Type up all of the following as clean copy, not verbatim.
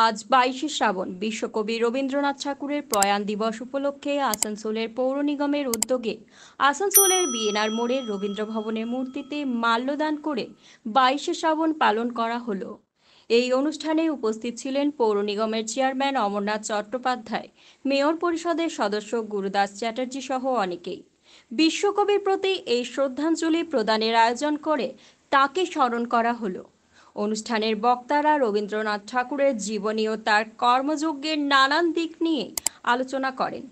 আজ 22শে শ্রাবণ বিশ্বকবি রবীন্দ্রনাথ ঠাকুরের প্রয়াণ দিবস উপলক্ষে আসানসোলের পৌর নিগমের উদ্যোগে আসানসোলের বিএনআর মোড়ের রবীন্দ্র ভবনের মূর্তিতে মাল্যদান করে 22শে শ্রাবণ পালন করা হলো। এই অনুষ্ঠানে উপস্থিত ছিলেন পৌর নিগমের চেয়ারম্যান অমরনাথ চট্টোপাধ্যায়, মেয়র পরিষদের সদস্য গুরুদাস চ্যাটার্জি সহ অনেকেই। বিশ্বকবির প্রতি এই শ্রদ্ধাঞ্জলি প্রদানের আয়োজন করে তাকে স্মরণ করা হলো। অনুষ্ঠানের বক্তারা রবীন্দ্রনাথ ঠাকুরের জীবনী ও তার কর্মযজ্ঞের নানান দিক নিয়ে আলোচনা করেন।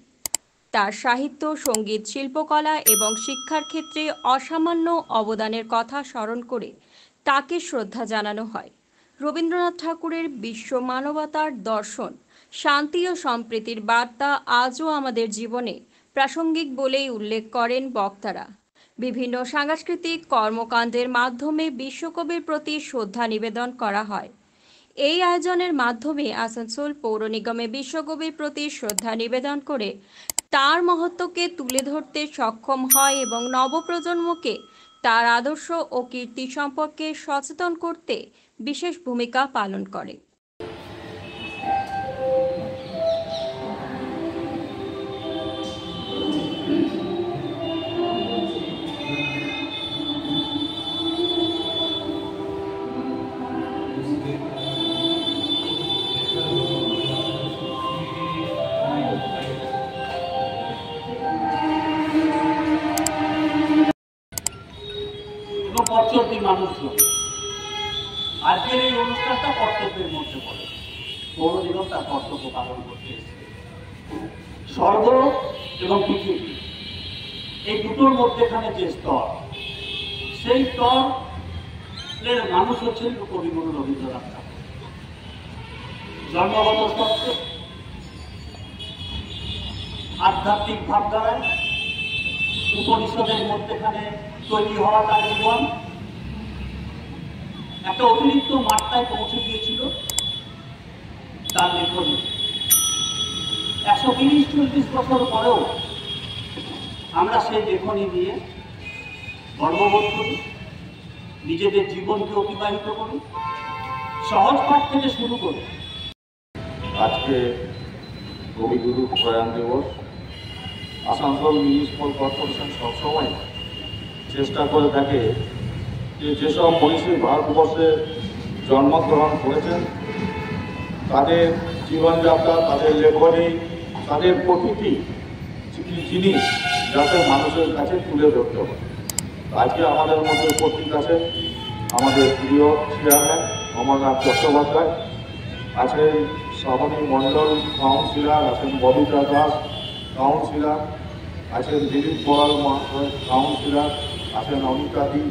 তার সাহিত্য, সঙ্গীত, শিল্পকলা এবং শিক্ষার ক্ষেত্রে অসামান্য অবদানের কথা স্মরণ করে তাকে শ্রদ্ধা জানানো হয়। রবীন্দ্রনাথ ঠাকুরের বিশ্ব মানবতার দর্শন, শান্তি ও সম্প্রীতির বার্তা আজও আমাদের জীবনে প্রাসঙ্গিক বলেই উল্লেখ করেন বক্তারা। বিভিন্ন সাংস্কৃতিক কর্মকাণ্ডের মাধ্যমে বিশ্বকবির প্রতি শ্রদ্ধা নিবেদন করা হয়। এই আয়োজনের মাধ্যমে আসানসোল পৌর নিগমে বিশ্বকবির প্রতি শ্রদ্ধা নিবেদন করে তার মহত্বকে তুলে ধরতে সক্ষম হয় এবং নবপ্রজন্মকে তার আদর্শ ও কীর্তি সম্পর্কে সচেতন করতে বিশেষ ভূমিকা পালন করে। পর্যটী মানুষজন আজকের এই অনুষ্ঠানটা কর্তব্যের মধ্যে পড়ে। পৌর নিগম তার কর্তব্য পালন করতে এসেছে। স্বর্গ এবং পৃথিবী এই দুটোর মধ্যেখানে যে স্তর, সেই স্তরের মানুষ হচ্ছেন কবিগুরু রবীন্দ্রনাথ ঠাকুর। জন্মগত স্তরে আধ্যাত্মিক ভাবধারায় উপনিষদের মধ্যেখানে তৈরি হওয়া তার জীবন একটা অতিরিক্ত মাত্রায় পৌঁছে গিয়েছিল তার লেখনী। 130-40 বছর পরেও আমরা সেই লেখনী নিয়ে গর্ববোধ করি, নিজেদের জীবনকে অতিবাহিত করি, সহজ পাঠ থেকে শুরু করি। আজকে কবিগুরু প্রয়াণ দিবস। আসানসোল মিউনিসিপ্যাল কর্পোরেশন সবসময় চেষ্টা করে থাকে যে যেসব মনীষী ভারতবর্ষে জন্মগ্রহণ করেছেন তাদের জীবনযাত্রা, তাদের লেখনী, তাদের প্রকৃতি জিনিস যাতে মানুষের কাছে তুলে ধরতে হবে। আজকে আমাদের মধ্যে উপস্থিত আছেন আমাদের প্রিয় চেয়ারম্যান অমরনাথ চট্টোপাধ্যায়, আছেন শ্রাবণী মণ্ডল কাউন্সিলর, আছেন ববিতা দাস কাউন্সিলর, আছেন দিলীপ বড়াল কাউন্সিলর, আছেন অমিতা দি